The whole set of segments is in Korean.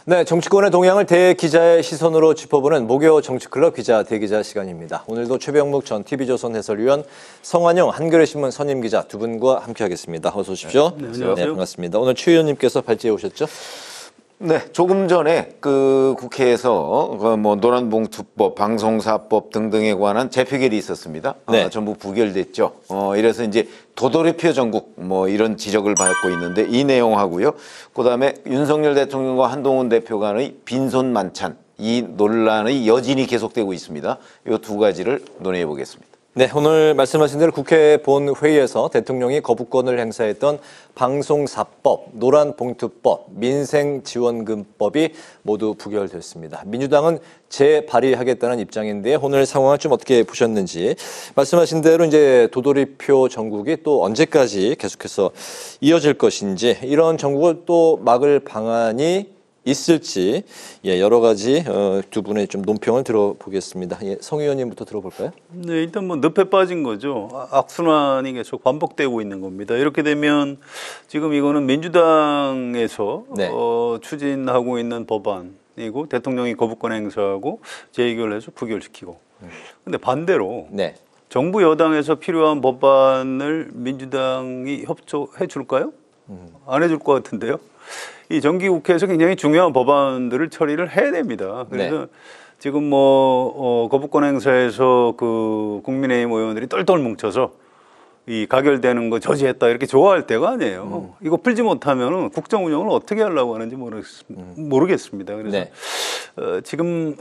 네, 정치권의 동향을 대기자의 시선으로 짚어보는 목요 정치클럽 기자 대기자 시간입니다. 오늘도 최병묵 전 TV조선 해설위원, 성환영 한겨레신문 선임기자 두 분과 함께하겠습니다. 어서 오십시오. 네, 안녕하세요. 네, 반갑습니다. 오늘 최 의원님께서 발제해 오셨죠? 네, 조금 전에 그 국회에서 뭐 노란봉투법, 방송사법 등등에 관한 재표결이 있었습니다. 네. 전부 부결됐죠. 이래서 이제 도돌이표 전국 뭐 이런 지적을 받고 있는데 이 내용하고요. 그다음에 윤석열 대통령과 한동훈 대표 간의 빈손 만찬 이 논란의 여진이 계속되고 있습니다. 이 두 가지를 논의해 보겠습니다. 네, 오늘 말씀하신 대로 국회 본회의에서 대통령이 거부권을 행사했던 방송사법, 노란봉투법, 민생지원금법이 모두 부결됐습니다. 민주당은 재발의하겠다는 입장인데 오늘 상황을 좀 어떻게 보셨는지 말씀하신 대로 이제 도돌이표 전국이 또 언제까지 계속해서 이어질 것인지 이런 전국을 또 막을 방안이 있을지 여러 가지 두 분의 좀 논평을 들어보겠습니다. 성 의원님부터 들어볼까요? 네, 일단 뭐 늪에 빠진 거죠. 악순환이 계속 반복되고 있는 겁니다. 이렇게 되면 지금 이거는 민주당에서 네. 추진하고 있는 법안이고 대통령이 거부권 행사하고 재의결해서 부결시키고. 근데 반대로 네. 정부 여당에서 필요한 법안을 민주당이 협조해 줄까요? 안 해줄 것 같은데요. 이 정기국회에서 굉장히 중요한 법안들을 처리를 해야 됩니다. 그래서 네. 지금 뭐 거부권 행사에서 그 국민의힘 의원들이 똘똘 뭉쳐서 이 가결되는 거 저지했다 이렇게 좋아할 때가 아니에요. 이거 풀지 못하면 국정 운영을 어떻게 하려고 하는지 모르겠습니다. 그래서 네. 지금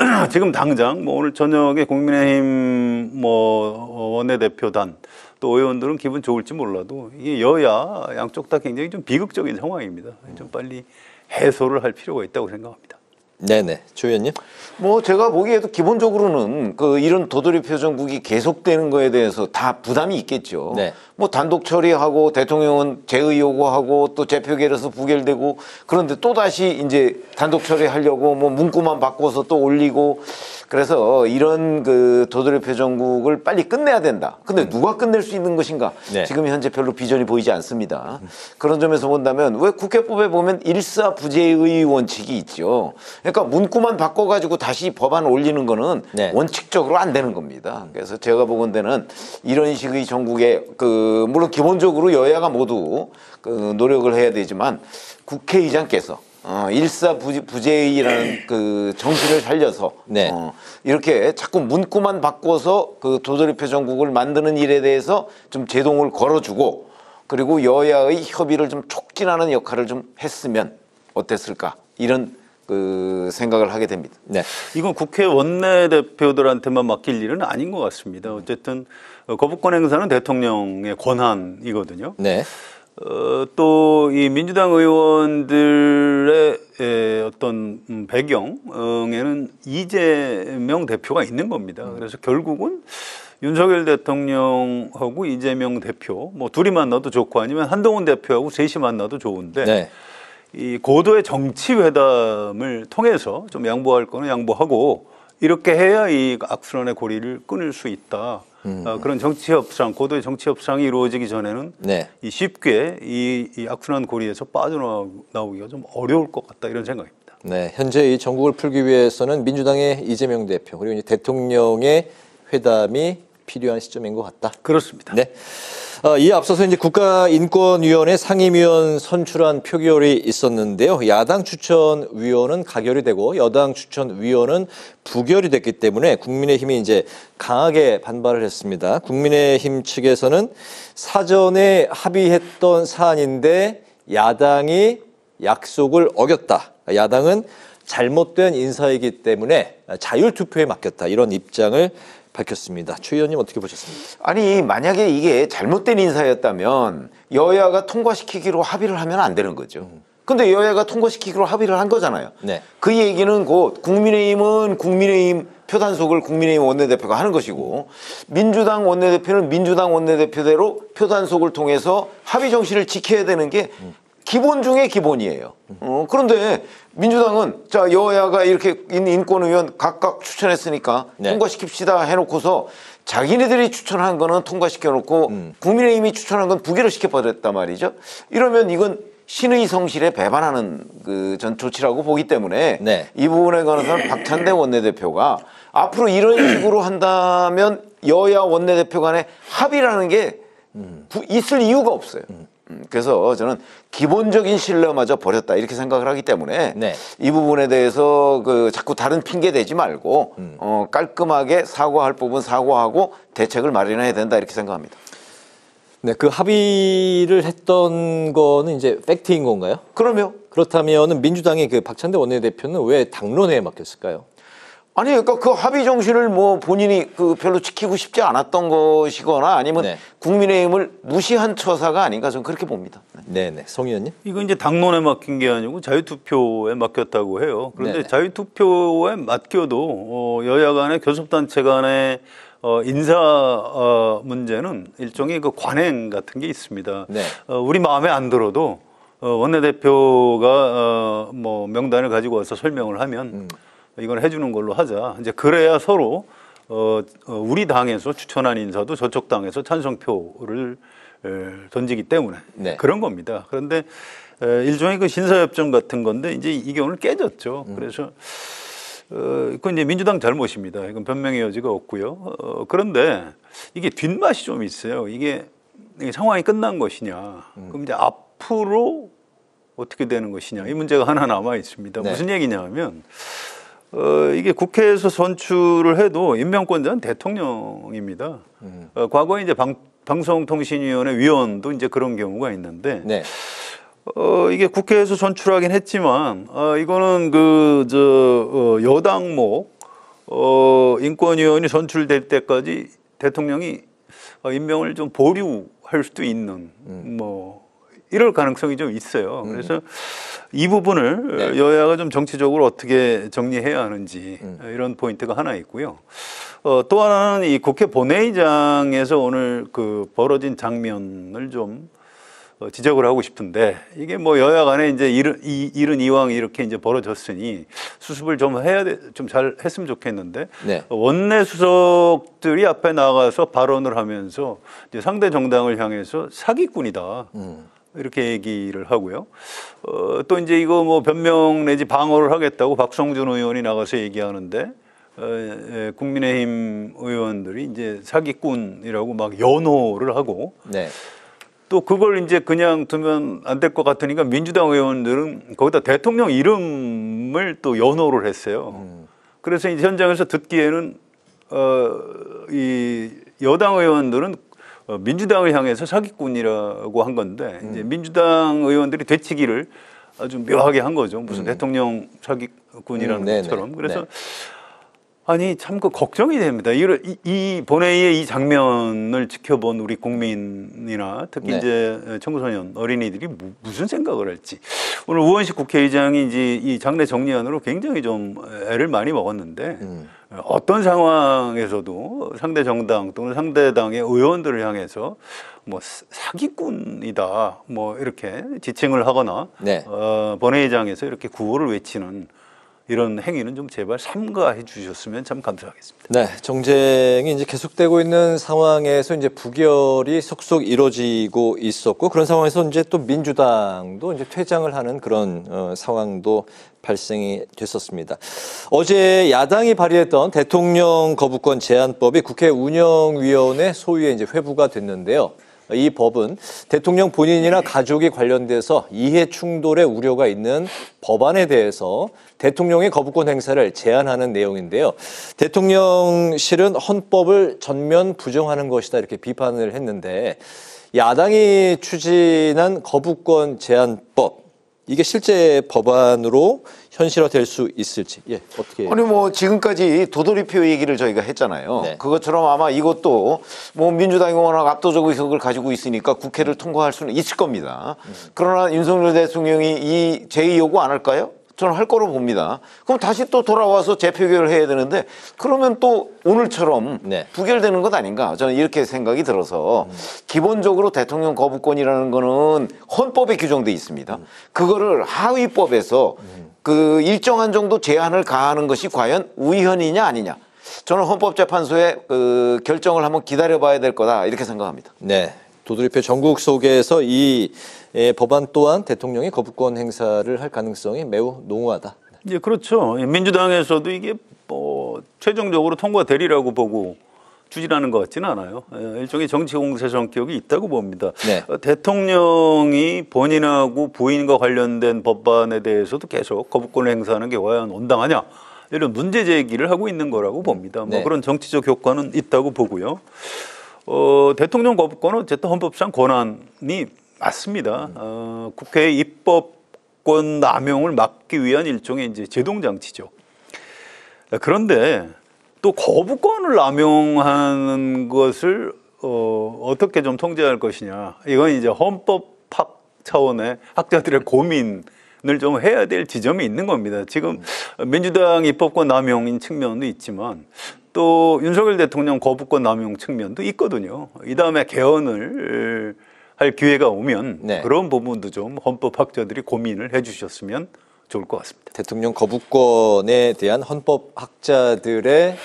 당장 뭐 오늘 저녁에 국민의힘 뭐 원내대표단 또 의원들은 기분 좋을지 몰라도 이게 여야 양쪽 다 굉장히 좀 비극적인 상황입니다. 좀 빨리 해소를 할 필요가 있다고 생각합니다. 네네, 조 의원님. 뭐 제가 보기에도 기본적으로는 이런 도돌이표 전국이 계속되는 거에 대해서 다 부담이 있겠죠. 네. 뭐 단독 처리하고 대통령은 재의 요구하고 또 재표결에서 부결되고 그런데 또 다시 이제 단독 처리하려고 뭐 문구만 바꿔서 또 올리고 그래서 이런 도돌이표 전국을 빨리 끝내야 된다. 근데 누가 끝낼 수 있는 것인가? 네. 지금 현재 별로 비전이 보이지 않습니다. 그런 점에서 본다면 왜 국회법에 보면 일사부재의 원칙이 있죠. 그러니까 문구만 바꿔가지고 다시 법안 올리는 거는 네. 원칙적으로 안 되는 겁니다. 그래서 제가 보건대는 이런 식의 전국에 물론 기본적으로 여야가 모두 노력을 해야 되지만 국회의장께서 일사부재의라는 정신을 살려서 네. 이렇게 자꾸 문구만 바꿔서 도돌이표 전국을 만드는 일에 대해서 좀 제동을 걸어주고 그리고 여야의 협의를 좀 촉진하는 역할을 좀 했으면 어땠을까 이런 생각을 하게 됩니다. 네. 이건 국회 원내대표들한테만 맡길 일은 아닌 것 같습니다. 어쨌든 거부권 행사는 대통령의 권한이거든요. 네. 또 이 민주당 의원들의 어떤 배경에는 이재명 대표가 있는 겁니다. 그래서 결국은 윤석열 대통령하고 이재명 대표 뭐 둘이 만나도 좋고 아니면 한동훈 대표하고 셋이 만나도 좋은데 네. 이 고도의 정치 회담을 통해서 좀 양보할 거는 양보하고 이렇게 해야 이 악순환의 고리를 끊을 수 있다. 그런 정치 협상, 고도의 정치 협상이 이루어지기 전에는 네. 쉽게 이 악순환 고리에서 빠져나오기가 좀 어려울 것 같다 이런 생각입니다. 네, 현재 이 전국을 풀기 위해서는 민주당의 이재명 대표 그리고 이제 대통령의 회담이 필요한 시점인 것 같다. 그렇습니다. 네. 이에 앞서서 이제 국가인권위원회 상임위원 선출안 표결이 있었는데요. 야당 추천위원은 가결이 되고 여당 추천위원은 부결이 됐기 때문에 국민의힘이 이제 강하게 반발을 했습니다. 국민의힘 측에서는 사전에 합의했던 사안인데 야당이 약속을 어겼다. 야당은 잘못된 인사이기 때문에 자율투표에 맡겼다. 이런 입장을 밝혔습니다. 최 의원님 어떻게 보셨습니까? 아니 만약에 이게 잘못된 인사였다면 여야가 통과시키기로 합의를 하면 안 되는 거죠. 근데 여야가 통과시키기로 합의를 한 거잖아요. 네. 그 얘기는 곧 국민의힘은 국민의힘 표단속을 국민의힘 원내대표가 하는 것이고 민주당 원내대표는 민주당 원내대표대로 표단속을 통해서 합의 정신을 지켜야 되는 게 기본 중에 기본이에요. 그런데 민주당은 자 여야가 이렇게 인권의원 각각 추천했으니까 네. 통과시킵시다 해놓고서 자기네들이 추천한 거는 통과시켜놓고 국민의힘이 추천한 건 부결을 시켜버렸단 말이죠. 이러면 이건 신의 성실에 배반하는 그 전 조치라고 보기 때문에 네. 이 부분에 관해서는 박찬대 원내대표가 앞으로 이런 식으로 한다면 여야 원내대표 간의 합의라는 게 있을 이유가 없어요. 그래서 저는 기본적인 신뢰마저 버렸다 이렇게 생각을 하기 때문에 네. 이 부분에 대해서 그 자꾸 다른 핑계 대지 말고 깔끔하게 사과할 부분 사과하고 대책을 마련해야 된다 이렇게 생각합니다. 네, 그 합의를 했던 거는 이제 팩트인 건가요? 그러면 그렇다면은 민주당의 그 박찬대 원내대표는 왜 당론회에 맡겼을까요? 아니 그러니까 그 합의 정신을 뭐 본인이 그 별로 지키고 싶지 않았던 것이거나 아니면 네. 국민의힘을 무시한 처사가 아닌가 저는 그렇게 봅니다. 네, 네. 송 의원님. 이건 이제 당론에 맡긴 게 아니고 자유투표에 맡겼다고 해요. 그런데 네네. 자유투표에 맡겨도 여야 간의 교섭단체 간의 인사 문제는 일종의 그 관행 같은 게 있습니다. 네. 우리 마음에 안 들어도 원내대표가 뭐 명단을 가지고 와서 설명을 하면 이건 해주는 걸로 하자. 이제 그래야 서로 우리 당에서 추천한 인사도 저쪽 당에서 찬성표를 던지기 때문에 네. 그런 겁니다. 그런데 일종의 그 신사협정 같은 건데 이제 이 경우는 깨졌죠. 그래서 그건 이제 민주당 잘못입니다. 이건 변명의 여지가 없고요. 그런데 이게 뒷맛이 좀 있어요. 이게 상황이 끝난 것이냐. 그럼 이제 앞으로 어떻게 되는 것이냐. 이 문제가 하나 남아 있습니다. 네. 무슨 얘기냐면 이게 국회에서 선출을 해도 임명권자는 대통령입니다. 과거에 이제 방송통신위원회 위원도 이제 그런 경우가 있는데 네. 이게 국회에서 선출하긴 했지만 이거는 여당목 인권위원이 선출될 때까지 대통령이 임명을 좀 보류할 수도 있는 뭐 이럴 가능성이 좀 있어요. 그래서 이 부분을 네. 여야가 좀 정치적으로 어떻게 정리해야 하는지 이런 포인트가 하나 있고요. 또 하나는 이 국회 본회의장에서 오늘 그 벌어진 장면을 좀 지적을 하고 싶은데 이게 뭐 여야 간에 이제 이른 이왕 이렇게 이제 벌어졌으니 수습을 좀 해야 좀 잘 했으면 좋겠는데 네. 원내 수석들이 앞에 나가서 발언을 하면서 이제 상대 정당을 향해서 사기꾼이다. 이렇게 얘기를 하고요. 또 이제 이거 뭐 변명 내지 방어를 하겠다고 박성준 의원이 나가서 얘기하는데 국민의힘 의원들이 이제 사기꾼이라고 막 연호를 하고 네. 또 그걸 이제 그냥 두면 안 될 것 같으니까 민주당 의원들은 거기다 대통령 이름을 또 연호를 했어요. 그래서 이제 현장에서 듣기에는 이 여당 의원들은 민주당을 향해서 사기꾼이라고 한 건데 이제 민주당 의원들이 되치기를 아주 묘하게 한 거죠. 무슨 대통령 사기꾼이라는 것처럼. 그래서 네. 아니 참 그 걱정이 됩니다. 이 본회의의 이 장면을 지켜본 우리 국민이나 특히 네. 이제 청소년 어린이들이 무슨 생각을 할지. 오늘 우원식 국회의장이 이제 이 장례 정리안으로 굉장히 좀 애를 많이 먹었는데 어떤 상황에서도 상대 정당 또는 상대 당의 의원들을 향해서 뭐 사기꾼이다 뭐 이렇게 지칭을 하거나 네. 본회의장에서 이렇게 구호를 외치는 이런 행위는 좀 제발 삼가해 주셨으면 참 감사하겠습니다. 네, 정쟁이 이제 계속되고 있는 상황에서 이제 부결이 속속 이루어지고 있었고 그런 상황에서 이제 또 민주당도 이제 퇴장을 하는 그런 상황도 발생이 됐었습니다. 어제 야당이 발의했던 대통령 거부권 제한법이 국회 운영위원회 소위에 이제 회부가 됐는데요. 이 법은 대통령 본인이나 가족이 관련돼서 이해 충돌의 우려가 있는 법안에 대해서 대통령의 거부권 행사를 제한하는 내용인데요. 대통령실은 헌법을 전면 부정하는 것이다 이렇게 비판을 했는데 야당이 추진한 거부권 제한법 이게 실제 법안으로 현실화될 수 있을지 어떻게? 아니 뭐 지금까지 도돌이표 얘기를 저희가 했잖아요. 네. 그것처럼 아마 이것도 뭐 민주당이 워낙 압도적 의석을 가지고 있으니까 국회를 통과할 수는 있을 겁니다. 그러나 윤석열 대통령이 이 제의 요구 안 할까요? 저는 할 거로 봅니다. 그럼 다시 또 돌아와서 재표결을 해야 되는데 그러면 또 오늘처럼 네. 부결되는 것 아닌가 저는 이렇게 생각이 들어서 기본적으로 대통령 거부권이라는 거는 헌법에 규정돼 있습니다. 그거를 하위법에서 그 일정한 정도 제한을 가하는 것이 과연 우연이냐 아니냐 저는 헌법재판소의 그 결정을 한번 기다려봐야 될 거다 이렇게 생각합니다. 네. 도돌이표 전국 속에서 이 법안 또한 대통령이 거부권 행사를 할 가능성이 매우 농후하다. 예, 그렇죠. 민주당에서도 이게 뭐 최종적으로 통과되리라고 보고 추진하는 것 같지는 않아요. 일종의 정치 공세 성격이 있다고 봅니다. 네. 대통령이 본인하고 부인과 관련된 법안에 대해서도 계속 거부권을 행사하는 게 과연 온당하냐 이런 문제 제기를 하고 있는 거라고 봅니다. 네. 뭐 그런 정치적 효과는 있다고 보고요. 대통령 거부권은 어쨌든 헌법상 권한이 맞습니다. 국회의 입법권 남용을 막기 위한 일종의 이제 제동 장치죠. 그런데 또 거부권을 남용하는 것을 어떻게 좀 통제할 것이냐. 이건 이제 헌법학 차원의 학자들의 고민을 좀 해야 될 지점이 있는 겁니다. 지금 민주당 입법권 남용인 측면도 있지만 또 윤석열 대통령 거부권 남용 측면도 있거든요. 이 다음에 개헌을 할 기회가 오면 네. 그런 부분도 좀 헌법학자들이 고민을 해주셨으면 좋을 것 같습니다. 대통령 거부권에 대한 헌법학자들의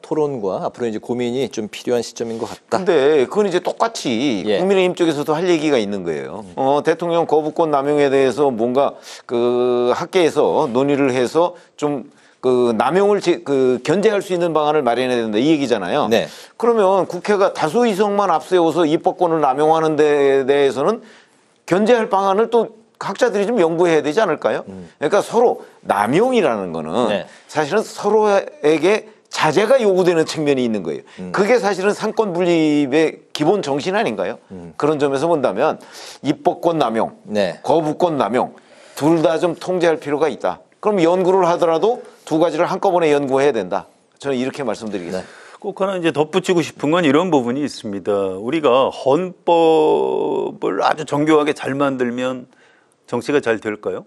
토론과 앞으로 이제 고민이 좀 필요한 시점인 것 같다. 근데 그건 이제 똑같이 예. 국민의힘 쪽에서도 할 얘기가 있는 거예요. 대통령 거부권 남용에 대해서 뭔가 그 학계에서 논의를 해서 좀 그 남용을 견제할 수 있는 방안을 마련해야 된다 이 얘기잖아요. 네. 그러면 국회가 다수 이석만 앞세워서 입법권을 남용하는 데 대해서는 견제할 방안을 또 학자들이 좀 연구해야 되지 않을까요? 그러니까 서로 남용이라는 거는 네. 사실은 서로에게 자제가 요구되는 측면이 있는 거예요. 그게 사실은 상권 분립의 기본 정신 아닌가요? 그런 점에서 본다면 입법권 남용, 네. 거부권 남용 둘 다 좀 통제할 필요가 있다. 그럼 연구를 하더라도 두 가지를 한꺼번에 연구해야 된다. 저는 이렇게 말씀드리겠습니다. 네. 꼭 하나 이제 덧붙이고 싶은 건 이런 부분이 있습니다. 우리가 헌법을 아주 정교하게 잘 만들면 정치가 잘 될까요?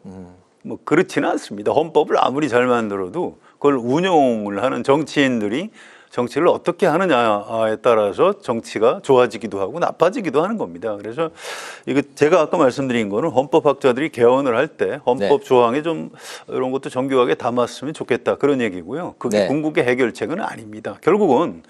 뭐 그렇지는 않습니다. 헌법을 아무리 잘 만들어도 그걸 운용을 하는 정치인들이 정치를 어떻게 하느냐에 따라서 정치가 좋아지기도 하고 나빠지기도 하는 겁니다. 그래서 이거 제가 아까 말씀드린 거는 헌법학자들이 개헌을 할 때 헌법 네. 조항에 좀 이런 것도 정교하게 담았으면 좋겠다 그런 얘기고요. 그게 네. 궁극의 해결책은 아닙니다. 결국은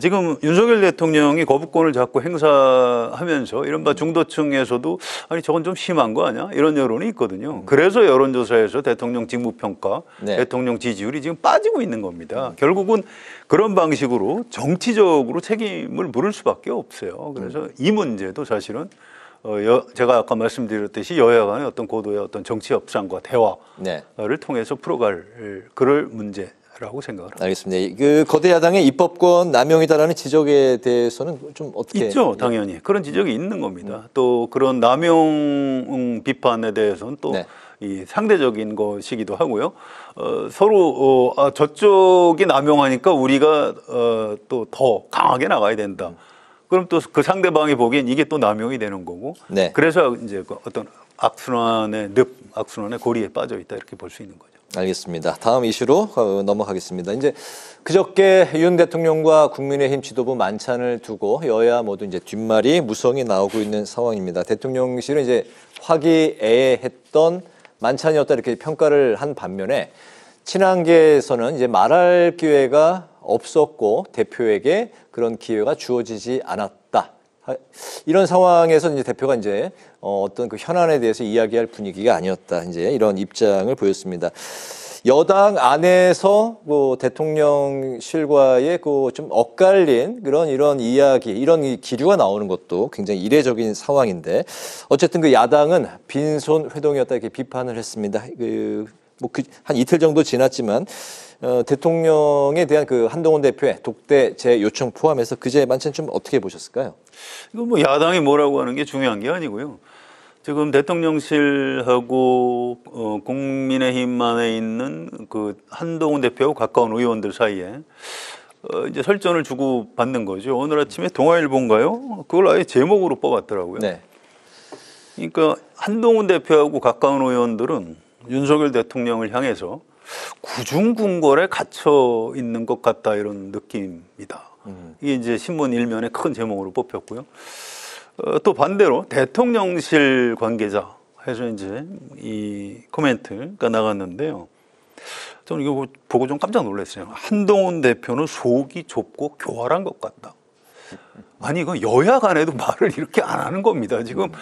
지금 윤석열 대통령이 거부권을 자꾸 행사하면서 이른바 중도층에서도 아니 저건 좀 심한 거 아니야? 이런 여론이 있거든요. 그래서 여론조사에서 대통령 직무평가, 네. 대통령 지지율이 지금 빠지고 있는 겁니다. 결국은 그런 방식으로 정치적으로 책임을 물을 수밖에 없어요. 그래서 이 문제도 사실은 제가 아까 말씀드렸듯이 여야 간의 어떤 고도의 어떤 정치 협상과 대화를 네. 통해서 풀어갈 그럴 문제라고 생각을 합니다. 알겠습니다. 그 거대 야당의 입법권 남용이다라는 지적에 대해서는 좀 어떻게 있죠, 당연히 그런 지적이 있는 겁니다. 또 그런 남용 비판에 대해서는 또 네. 이 상대적인 것이기도 하고요. 서로 저쪽이 남용하니까 우리가 또 더 강하게 나가야 된다. 그럼 또 그 상대방이 보기엔 이게 또 남용이 되는 거고. 네. 그래서 이제 그 어떤 악순환의 악순환의 고리에 빠져 있다 이렇게 볼 수 있는 거죠. 알겠습니다. 다음 이슈로 넘어가겠습니다. 이제 그저께 윤 대통령과 국민의힘 지도부 만찬을 두고 여야 모두 이제 뒷말이 무성히 나오고 있는 상황입니다. 대통령실은 이제 화기애애했던 만찬이었다 이렇게 평가를 한 반면에 친한계에서는 이제 말할 기회가 없었고 대표에게 그런 기회가 주어지지 않았다. 이런 상황에서 이제 대표가 이제 어떤 그 현안에 대해서 이야기할 분위기가 아니었다. 이제 이런 입장을 보였습니다. 여당 안에서 그 대통령실과의 그 좀 엇갈린 이런 이야기, 이런 기류가 나오는 것도 굉장히 이례적인 상황인데 어쨌든 그 야당은 빈손 회동이었다 이렇게 비판을 했습니다. 한 이틀 정도 지났지만 대통령에 대한 그 한동훈 대표의 독대 재요청 포함해서 그제 만찬 좀 어떻게 보셨을까요? 이거 뭐 야당이 뭐라고 하는 게 중요한 게 아니고요. 지금 대통령실하고 국민의힘 안에 있는 그 한동훈 대표하고 가까운 의원들 사이에 이제 설전을 주고 받는 거죠. 오늘 아침에 동아일보인가요? 그걸 아예 제목으로 뽑았더라고요. 네. 그러니까 한동훈 대표하고 가까운 의원들은 윤석열 대통령을 향해서 구중궁궐에 갇혀 있는 것 같다 이런 느낌이다. 이게 이제 신문 일면에 큰 제목으로 뽑혔고요. 또 반대로 대통령실 관계자 해서 이제 이 코멘트가 나갔는데요. 저는 이거 보고 좀 깜짝 놀랐어요. 한동훈 대표는 속이 좁고 교활한 것 같다. 아니 이건 여야 간에도 말을 이렇게 안 하는 겁니다. 지금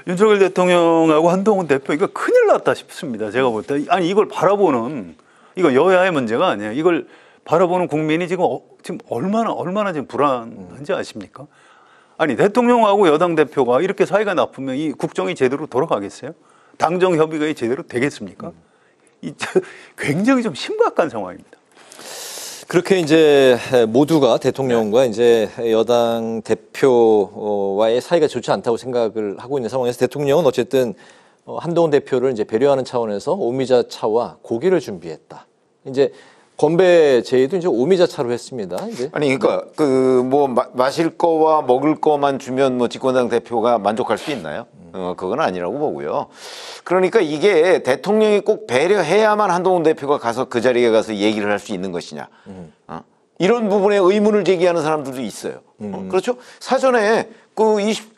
윤석열 대통령하고 한동훈 대표 이거 큰일 났다 싶습니다. 제가 볼 때 아니 이걸 바라보는 이거 여야의 문제가 아니에요. 이걸 바라보는 국민이 지금 얼마나 지금 불안한지 아십니까? 아니 대통령하고 여당 대표가 이렇게 사이가 나쁘면 이 국정이 제대로 돌아가겠어요? 당정 협의가 제대로 되겠습니까? 굉장히 좀 심각한 상황입니다. 그렇게 이제 모두가 대통령과 이제 여당 대표와의 사이가 좋지 않다고 생각을 하고 있는 상황에서 대통령은 어쨌든 한동훈 대표를 이제 배려하는 차원에서 오미자 차와 고기를 준비했다. 이제 건배 제의도 이제 오미자 차로 했습니다. 이제. 아니 그러니까 그 뭐 마실 거와 먹을 거만 주면 뭐 집권당 대표가 만족할 수 있나요? 그건 아니라고 보고요. 그러니까 이게 대통령이 꼭 배려해야만 한동훈 대표가 가서 그 자리에 가서 얘기를 할 수 있는 것이냐. 이런 부분에 의문을 제기하는 사람들도 있어요. 그렇죠? 사전에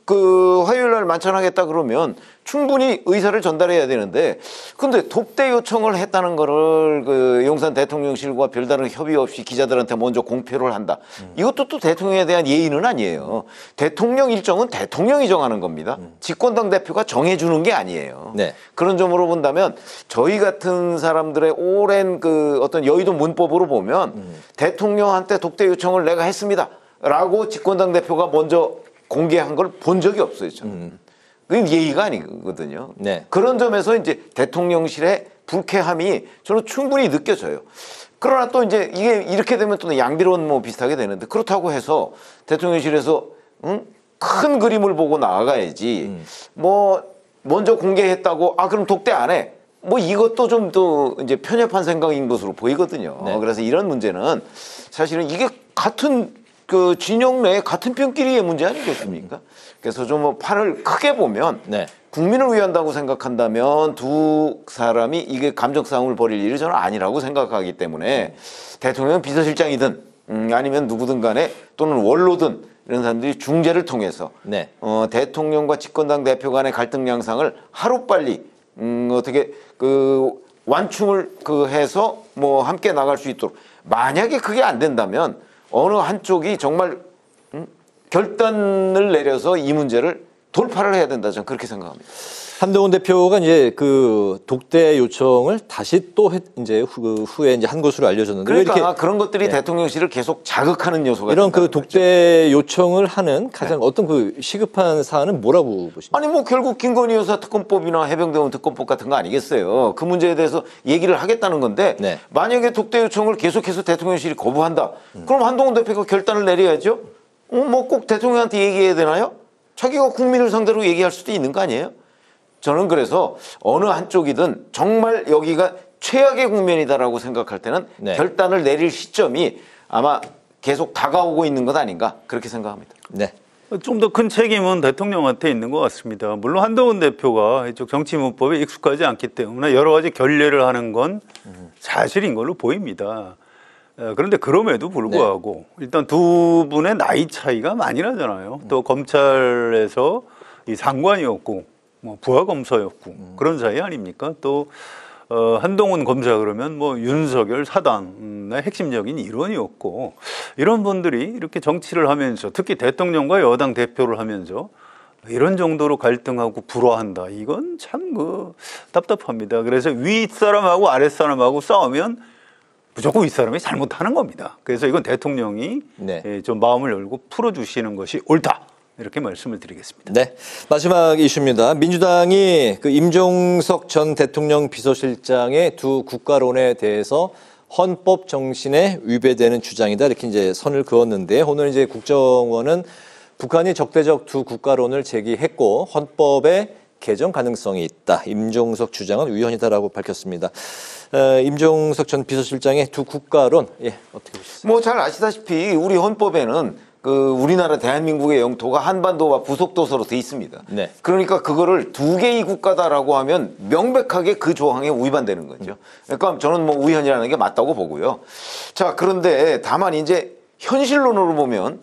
그 화요일 날 만찬하겠다 그러면 충분히 의사를 전달해야 되는데 근데 독대 요청을 했다는 거를 그 용산 대통령실과 별다른 협의 없이 기자들한테 먼저 공표를 한다. 이것도 또 대통령에 대한 예의는 아니에요. 대통령 일정은 대통령이 정하는 겁니다. 집권당 대표가 정해주는 게 아니에요. 네. 그런 점으로 본다면 저희 같은 사람들의 오랜 그 어떤 여의도 문법으로 보면 대통령한테 독대 요청을 내가 했습니다. 라고 집권당 대표가 먼저 공개한 걸 본 적이 없어요. 저는. 그건 예의가 아니거든요. 네. 그런 점에서 이제 대통령실의 불쾌함이 저는 충분히 느껴져요. 그러나 또 이제 이게 이렇게 되면 또 양비론 뭐 비슷하게 되는데 그렇다고 해서 대통령실에서 큰 그림을 보고 나아가야지 뭐 먼저 공개했다고 그럼 독대 안 해. 뭐 이것도 좀 또 이제 편협한 생각인 것으로 보이거든요. 네. 그래서 이런 문제는 사실은 이게 같은 그 진영 내에 같은 편끼리의 문제 아니겠습니까? 그래서 좀 판을 크게 보면 네. 국민을 위한다고 생각한다면 두 사람이 이게 감정 싸움을 벌일 일이 저는 아니라고 생각하기 때문에 대통령 비서실장이든 아니면 누구든 간에 또는 원로든 이런 사람들이 중재를 통해서 네. 대통령과 집권당 대표 간의 갈등 양상을 하루빨리 어떻게 그 완충을 해서 뭐 함께 나갈 수 있도록 만약에 그게 안 된다면 어느 한쪽이 정말 결단을 내려서 이 문제를 돌파를 해야 된다. 저는 그렇게 생각합니다. 한동훈 대표가 이제 그 독대 요청을 다시 또 이제 후에 이제 한 것으로 알려졌는데 그러니까 이렇게 그런 것들이 대통령실을 계속 자극하는 요소가 이런 그 된다는 독대 요청을 하는 가장 어떤 그 시급한 사안은 뭐라고 보십니까? 아니 뭐 결국 김건희 여사 특검법이나 해병대원 특검법 같은 거 아니겠어요. 그 문제에 대해서 얘기를 하겠다는 건데 네. 만약에 독대 요청을 계속해서 대통령실이 거부한다. 그럼 한동훈 대표가 결단을 내려야죠. 뭐 꼭 대통령한테 얘기해야 되나요? 자기가 국민을 상대로 얘기할 수도 있는 거 아니에요? 저는 그래서 어느 한쪽이든 정말 여기가 최악의 국면이다라고 생각할 때는 네. 결단을 내릴 시점이 아마 계속 다가오고 있는 것 아닌가 그렇게 생각합니다. 네. 좀 더 큰 책임은 대통령한테 있는 것 같습니다. 물론 한동훈 대표가 이쪽 정치 문법에 익숙하지 않기 때문에 여러 가지 결례를 하는 건 사실인 걸로 보입니다. 그런데 그럼에도 불구하고 일단 두 분의 나이 차이가 많이 나잖아요. 또 검찰에서 이 상관이었고 뭐 부하검사였고 그런 사이 아닙니까? 또 한동훈 검사 그러면 뭐 윤석열 사단의 핵심적인 일원이었고 이런 분들이 이렇게 정치를 하면서 특히 대통령과 여당 대표를 하면서 이런 정도로 갈등하고 불화한다. 이건 참 답답합니다. 그래서 윗사람하고 아랫사람하고 싸우면 무조건 윗사람이 잘못하는 겁니다. 그래서 이건 대통령이 네. 좀 마음을 열고 풀어주시는 것이 옳다. 이렇게 말씀을 드리겠습니다. 네. 마지막 이슈입니다. 민주당이 그 임종석 전 대통령 비서실장의 두 국가론에 대해서 헌법 정신에 위배되는 주장이다. 이렇게 이제 선을 그었는데 오늘 이제 국정원은 북한이 적대적 두 국가론을 제기했고 헌법에 개정 가능성이 있다. 임종석 주장은 위헌이다라고 밝혔습니다. 임종석 전 비서실장의 두 국가론, 어떻게 보셨어요? 뭐 잘 아시다시피 우리 헌법에는 우리나라 대한민국의 영토가 한반도와 부속도서로 돼 있습니다. 네. 그러니까 그거를 두 개의 국가다라고 하면 명백하게 그 조항에 위반되는 거죠. 그러니까 저는 뭐 위헌이라는 게 맞다고 보고요. 자, 그런데 다만 이제 현실론으로 보면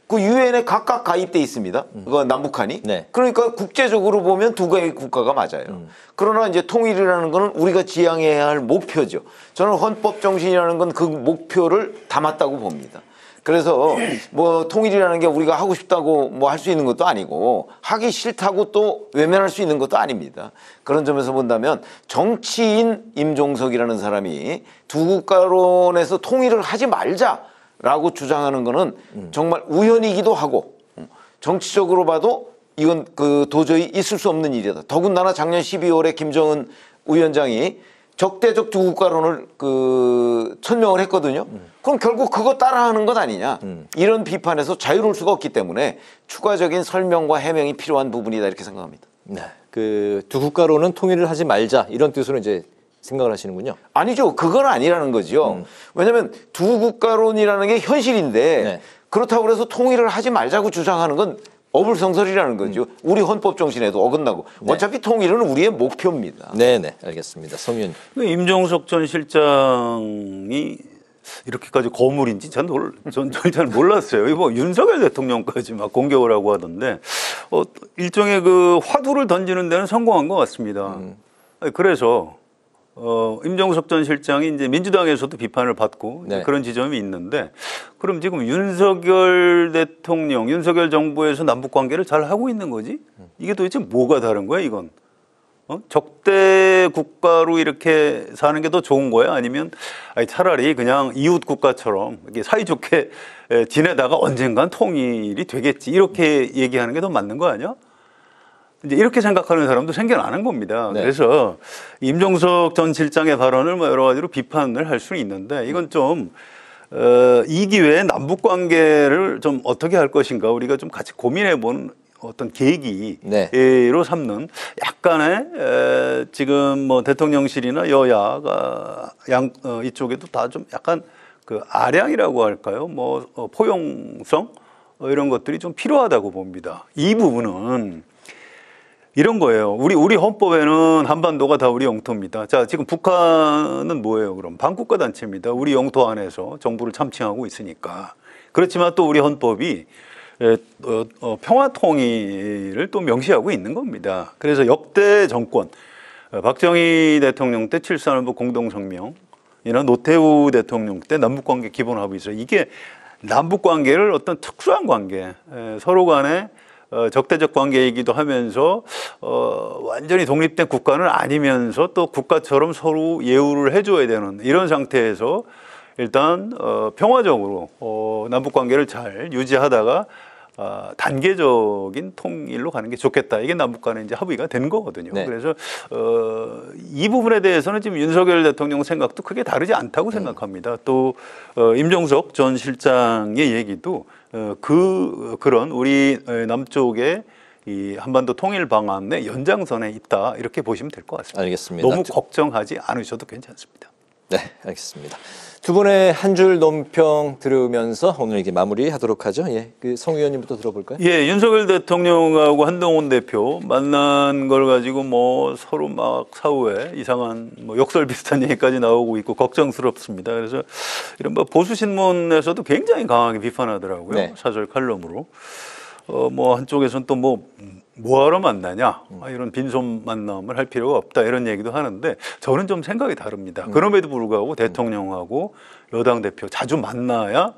그 유엔에 각각 가입돼 있습니다. 그 남북한이. 네. 그러니까 국제적으로 보면 두 개의 국가가 맞아요. 그러나 이제 통일이라는 거는 우리가 지향해야 할 목표죠. 저는 헌법 정신이라는 건 그 목표를 담았다고 봅니다. 그래서 뭐 통일이라는 게 우리가 하고 싶다고 뭐 할 수 있는 것도 아니고 하기 싫다고 또 외면할 수 있는 것도 아닙니다. 그런 점에서 본다면 정치인 임종석이라는 사람이 두 국가론에서 통일을 하지 말자라고 주장하는 거는 정말 우연이기도 하고 정치적으로 봐도 이건 도저히 있을 수 없는 일이다. 더군다나 작년 12월에 김정은 위원장이 적대적 두 국가론을 천명을 했거든요. 그럼 결국 그거 따라하는 것 아니냐. 이런 비판에서 자유로울 수가 없기 때문에 추가적인 설명과 해명이 필요한 부분이다 이렇게 생각합니다. 네, 두 국가론은 통일을 하지 말자 이런 뜻으로 이제 생각을 하시는군요. 아니죠. 그건 아니라는 거죠. 왜냐하면 두 국가론이라는 게 현실인데 네. 그렇다고 해서 통일을 하지 말자고 주장하는 건 어불성설이라는 거죠. 우리 헌법 정신에도 어긋나고. 네. 어차피 통일은 우리의 목표입니다. 네네, 알겠습니다. 성 의원님. 임종석 전 실장이 이렇게까지 거물인지 전 잘 몰랐어요. 이거 윤석열 대통령까지 막 공격을 하고 하던데 일종의 화두를 던지는 데는 성공한 것 같습니다. 그래서 임종석 전 실장이 이제 민주당에서도 비판을 받고 네. 그런 지점이 있는데 그럼 지금 윤석열 대통령, 윤석열 정부에서 남북 관계를 잘 하고 있는 거지? 이게 도대체 뭐가 다른 거야, 이건? 적대 국가로 이렇게 사는 게 더 좋은 거야? 아니면 차라리 그냥 이웃 국가처럼 이렇게 사이좋게 지내다가 언젠간 통일이 되겠지 이렇게 얘기하는 게 더 맞는 거 아니야? 이제 이렇게 생각하는 사람도 생겨나는 겁니다. 네. 그래서 임종석 전 실장의 발언을 뭐 여러 가지로 비판을 할 수는 있는데 이건 좀 이 기회에 남북 관계를 좀 어떻게 할 것인가 우리가 좀 같이 고민해 본 어떤 계기로 네. 삼는 약간의 지금 뭐 대통령실이나 여야가 이쪽에도 다 좀 약간 아량이라고 할까요? 뭐 포용성 이런 것들이 좀 필요하다고 봅니다. 이 부분은 이런 거예요. 우리 헌법에는 한반도가 다 우리 영토입니다. 자, 지금 북한은 뭐예요? 그럼 반국가 단체입니다. 우리 영토 안에서 정부를 참칭하고 있으니까. 그렇지만 또 우리 헌법이 평화 통일을 또 명시하고 있는 겁니다. 그래서 역대 정권, 박정희 대통령 때 7.3 공동성명이나 노태우 대통령 때 남북관계 기본합의서 이게 남북관계를 어떤 특수한 관계, 서로 간에 적대적 관계이기도 하면서 완전히 독립된 국가는 아니면서 또 국가처럼 서로 예우를 해줘야 되는 이런 상태에서 일단 평화적으로 남북 관계를 잘 유지하다가 단계적인 통일로 가는 게 좋겠다. 이게 남북 간에 이제 합의가 된 거거든요. 네. 그래서 이 부분에 대해서는 지금 윤석열 대통령 생각도 크게 다르지 않다고 생각합니다. 또 임종석 전 실장의 얘기도 그런 우리 남쪽의 이 한반도 통일 방안의 연장선에 있다 이렇게 보시면 될 것 같습니다. 알겠습니다. 너무 걱정하지 않으셔도 괜찮습니다. 네, 알겠습니다. 두 분의 한 줄 논평 들으면서 오늘 이게 마무리하도록 하죠. 예, 성 의원님부터 들어볼까요? 예, 윤석열 대통령하고 한동훈 대표 만난 걸 가지고 뭐 서로 막 사후에 이상한 뭐 역설 비슷한 얘기까지 나오고 있고 걱정스럽습니다. 그래서 이런 뭐 보수 신문에서도 굉장히 강하게 비판하더라고요. 네. 사설 칼럼으로. 뭐 한쪽에서는 또 뭐하러 만나냐 이런 빈손 만남을 할 필요가 없다 이런 얘기도 하는데 저는 좀 생각이 다릅니다. 그럼에도 불구하고 대통령하고 여당 대표 자주 만나야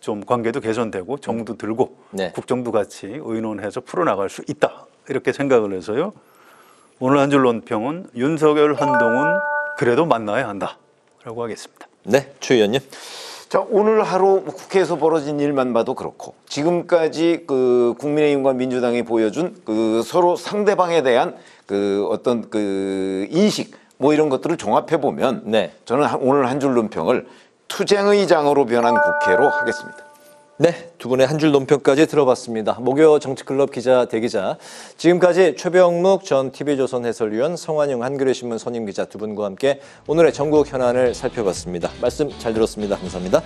좀 관계도 개선되고 정도 들고 네. 국정도 같이 의논해서 풀어나갈 수 있다 이렇게 생각을 해서요. 오늘 한 줄 논평은 윤석열 한동훈 그래도 만나야 한다라고 하겠습니다. 네, 최 의원님. 자, 오늘 하루 국회에서 벌어진 일만 봐도 그렇고 지금까지 국민의힘과 민주당이 보여준 서로 상대방에 대한 어떤 인식 뭐 이런 것들을 종합해 보면 네. 저는 오늘 한 줄 논평을 투쟁의 장으로 변한 국회로 하겠습니다. 네, 두 분의 한 줄 논평까지 들어봤습니다. 목요 정치클럽 기자 대기자, 지금까지 최병묵 전 TV조선 해설위원, 성환영 한겨레신문 선임기자 두 분과 함께 오늘의 전국 현안을 살펴봤습니다. 말씀 잘 들었습니다. 감사합니다.